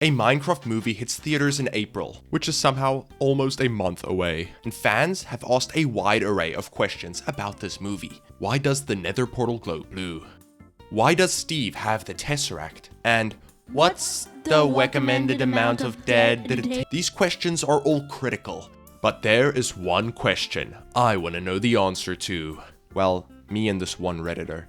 A Minecraft movie hits theaters in April, which is somehow almost a month away, and fans have asked a wide array of questions about this movie. Why does the nether portal glow blue? Why does Steve have the Tesseract? And what's the recommended amount of dead that it takes? These questions are all critical, but there is one question I want to know the answer to. Well, me and this one Redditor.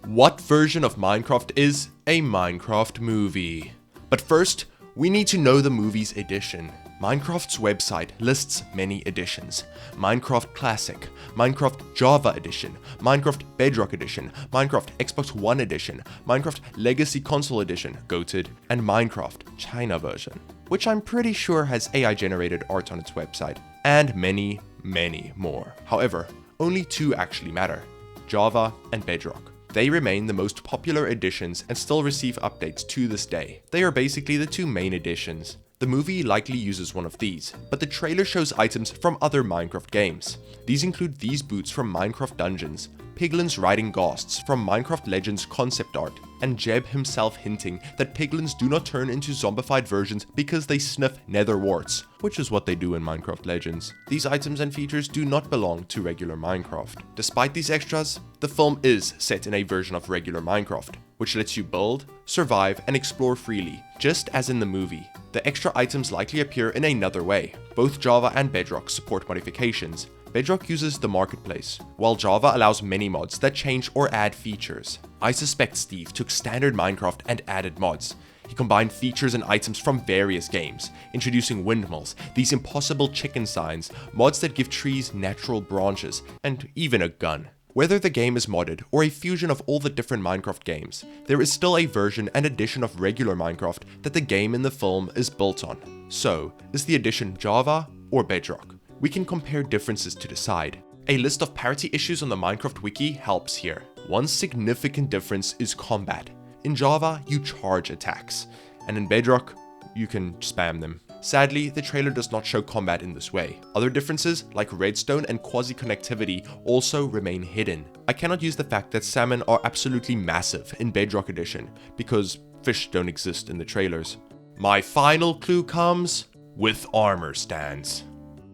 What version of Minecraft is a Minecraft movie? But first, we need to know the movie's edition. Minecraft's website lists many editions. Minecraft Classic, Minecraft Java Edition, Minecraft Bedrock Edition, Minecraft Xbox One Edition, Minecraft Legacy Console Edition, GOATed, and Minecraft China version, which I'm pretty sure has AI-generated art on its website, and many, many more. However, only two actually matter: Java and Bedrock. They remain the most popular editions and still receive updates to this day. They are basically the two main editions. The movie likely uses one of these, but the trailer shows items from other Minecraft games. These include these boots from Minecraft Dungeons, piglins riding ghasts from Minecraft Legends concept art, and Jeb himself hinting that piglins do not turn into zombified versions because they sniff nether warts, which is what they do in Minecraft Legends. These items and features do not belong to regular Minecraft. Despite these extras, the film is set in a version of regular Minecraft, which lets you build, survive, and explore freely, just as in the movie. The extra items likely appear in another way. Both Java and Bedrock support modifications. Bedrock uses the marketplace, while Java allows many mods that change or add features. I suspect Steve took standard Minecraft and added mods. He combined features and items from various games, introducing windmills, these impossible chicken signs, mods that give trees natural branches, and even a gun. Whether the game is modded or a fusion of all the different Minecraft games, there is still a version and edition of regular Minecraft that the game in the film is built on. So, is the edition Java or Bedrock? We can compare differences to decide. A list of parity issues on the Minecraft wiki helps here. One significant difference is combat. In Java, you charge attacks, and in Bedrock, you can spam them. Sadly, the trailer does not show combat in this way. Other differences, like redstone and quasi-connectivity, also remain hidden. I cannot use the fact that salmon are absolutely massive in Bedrock Edition, because fish don't exist in the trailers. My final clue comes with armor stands.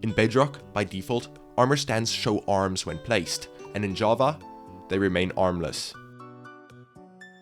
In Bedrock, by default, armor stands show arms when placed, and in Java, they remain armless.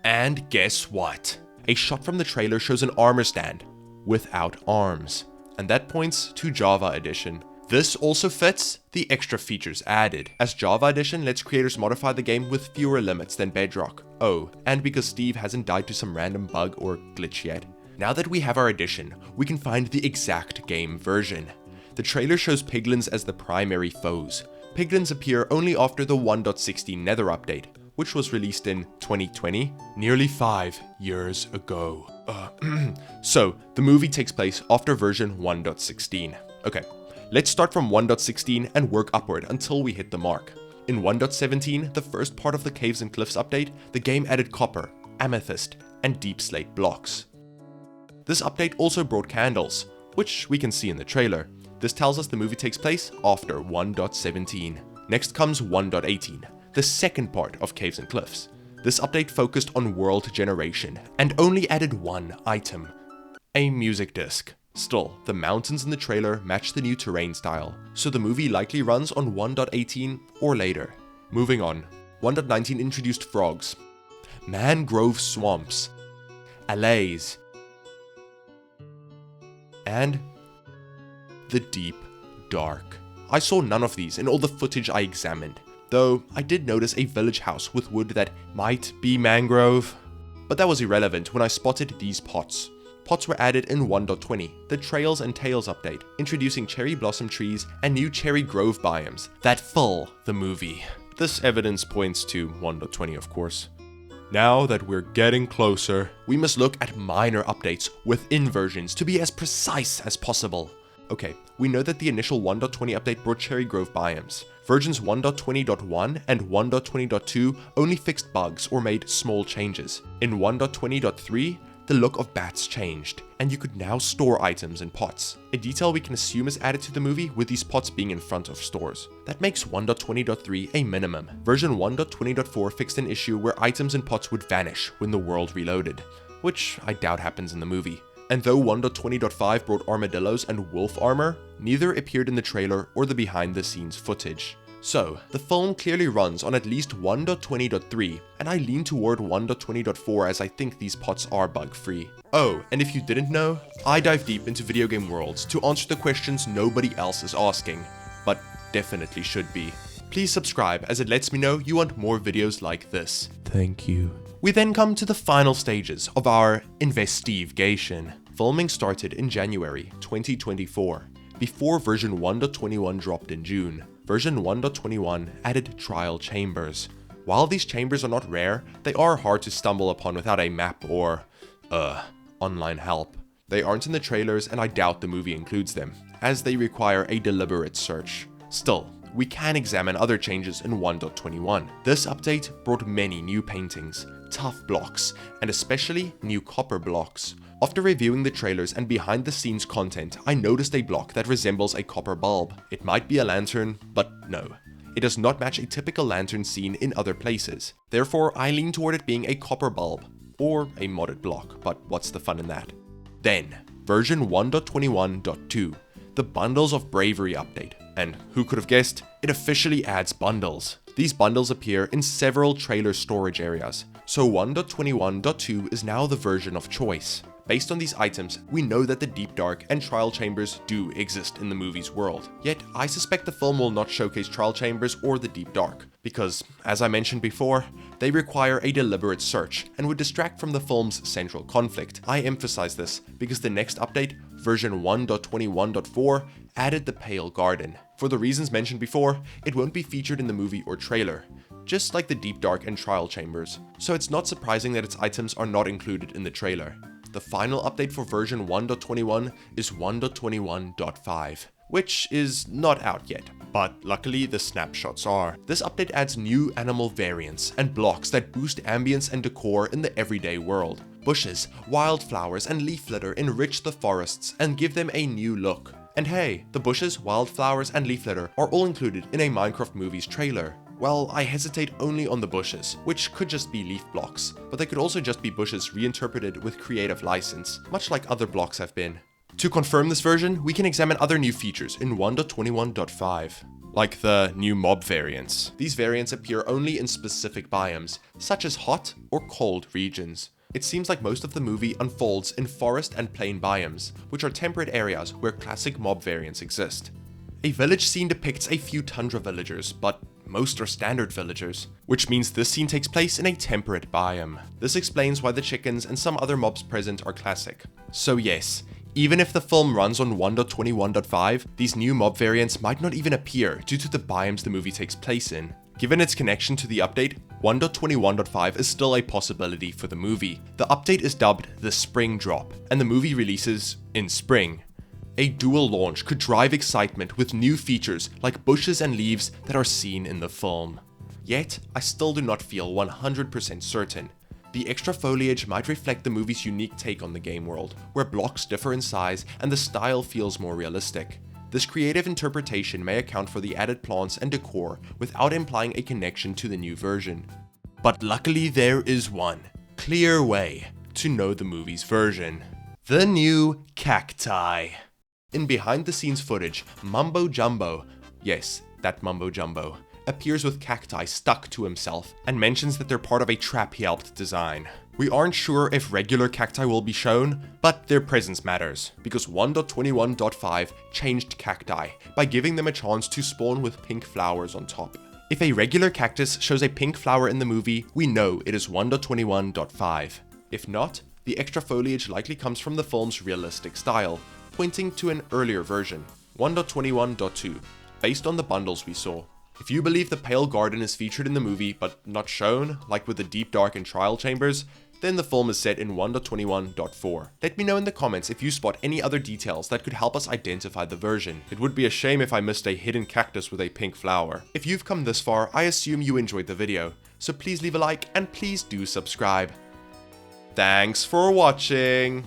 And guess what? A shot from the trailer shows an armor stand without arms, and that points to Java Edition. This also fits the extra features added, as Java Edition lets creators modify the game with fewer limits than Bedrock. Oh, and because Steve hasn't died to some random bug or glitch yet. Now that we have our edition, we can find the exact game version. The trailer shows piglins as the primary foes. Piglins appear only after the 1.16 Nether update, which was released in 2020, nearly 5 years ago. So, the movie takes place after version 1.16. Okay, let's start from 1.16 and work upward until we hit the mark. In 1.17, the first part of the Caves and Cliffs update, the game added copper, amethyst, and deep slate blocks. This update also brought candles, which we can see in the trailer. This tells us the movie takes place after 1.17. Next comes 1.18, the second part of Caves and Cliffs. This update focused on world generation and only added one item: a music disc. Still, the mountains in the trailer match the new terrain style, so the movie likely runs on 1.18 or later. Moving on, 1.19 introduced frogs, mangrove swamps, allays, and the deep dark. I saw none of these in all the footage I examined, though I did notice a village house with wood that might be mangrove. But that was irrelevant when I spotted these pots. Pots were added in 1.20, the Trails and Tales update, introducing cherry blossom trees and new cherry grove biomes that fill the movie. This evidence points to 1.20, of course. Now that we're getting closer, we must look at minor updates within versions to be as precise as possible. Okay, we know that the initial 1.20 update brought cherry grove biomes. Versions 1.20.1 and 1.20.2 only fixed bugs or made small changes. In 1.20.3, the look of bats changed, and you could now store items in pots. A detail we can assume is added to the movie with these pots being in front of stores. That makes 1.20.3 a minimum. Version 1.20.4 fixed an issue where items in pots would vanish when the world reloaded, which I doubt happens in the movie. And though 1.20.5 brought armadillos and wolf armor, neither appeared in the trailer or the behind the scenes footage. So, the film clearly runs on at least 1.20.3, and I lean toward 1.20.4 as I think these pots are bug-free. Oh, and if you didn't know, I dive deep into video game worlds to answer the questions nobody else is asking, but definitely should be. Please subscribe as it lets me know you want more videos like this. Thank you. We then come to the final stages of our investigation. Filming started in January 2024, before version 1.21 dropped in June. Version 1.21 added trial chambers. While these chambers are not rare, they are hard to stumble upon without a map or, online help. They aren't in the trailers and I doubt the movie includes them, as they require a deliberate search. Still, we can examine other changes in 1.21. This update brought many new paintings, tough blocks, and especially new copper blocks. After reviewing the trailers and behind the scenes content, I noticed a block that resembles a copper bulb. It might be a lantern, but no. It does not match a typical lantern seen in other places. Therefore, I lean toward it being a copper bulb, or a modded block, but what's the fun in that? Then, version 1.21.2, the Bundles of Bravery update. And who could have guessed? It officially adds bundles. These bundles appear in several trailer storage areas, so 1.21.2 is now the version of choice. Based on these items, we know that the Deep Dark and Trial Chambers do exist in the movie's world. Yet, I suspect the film will not showcase Trial Chambers or the Deep Dark, because, as I mentioned before, they require a deliberate search and would distract from the film's central conflict. I emphasize this because the next update, version 1.21.4, added the Pale Garden. For the reasons mentioned before, it won't be featured in the movie or trailer, just like the Deep Dark and Trial Chambers, so it's not surprising that its items are not included in the trailer. The final update for version 1.21 is 1.21.5, which is not out yet, but luckily the snapshots are. This update adds new animal variants and blocks that boost ambience and decor in the everyday world. Bushes, wildflowers, and leaf litter enrich the forests and give them a new look. And hey, the bushes, wildflowers, and leaf litter are all included in a Minecraft Movies trailer. Well, I hesitate only on the bushes, which could just be leaf blocks, but they could also just be bushes reinterpreted with creative license, much like other blocks have been. To confirm this version, we can examine other new features in 1.21.5, like the new mob variants. These variants appear only in specific biomes, such as hot or cold regions. It seems like most of the movie unfolds in forest and plain biomes, which are temperate areas where classic mob variants exist. A village scene depicts a few tundra villagers, but most are standard villagers, which means this scene takes place in a temperate biome. This explains why the chickens and some other mobs present are classic. So yes, even if the film runs on 1.21.5, these new mob variants might not even appear due to the biomes the movie takes place in. Given its connection to the update, 1.21.5 is still a possibility for the movie. The update is dubbed the Spring Drop, and the movie releases in spring. A dual launch could drive excitement with new features like bushes and leaves that are seen in the film. Yet, I still do not feel 100% certain. The extra foliage might reflect the movie's unique take on the game world, where blocks differ in size and the style feels more realistic. This creative interpretation may account for the added plants and decor without implying a connection to the new version. But luckily there is one clear way to know the movie's version. The new cacti. In behind-the-scenes footage, Mumbo Jumbo, yes, that Mumbo Jumbo, appears with cacti stuck to himself and mentions that they're part of a trap he helped design. We aren't sure if regular cacti will be shown, but their presence matters, because 1.21.5 changed cacti by giving them a chance to spawn with pink flowers on top. If a regular cactus shows a pink flower in the movie, we know it is 1.21.5. If not, the extra foliage likely comes from the film's realistic style, pointing to an earlier version, 1.21.2, based on the bundles we saw. If you believe the Pale Garden is featured in the movie but not shown, like with the Deep Dark and Trial Chambers, then the film is set in 1.21.4. Let me know in the comments if you spot any other details that could help us identify the version. It would be a shame if I missed a hidden cactus with a pink flower. If you've come this far, I assume you enjoyed the video, so please leave a like and please do subscribe. Thanks for watching!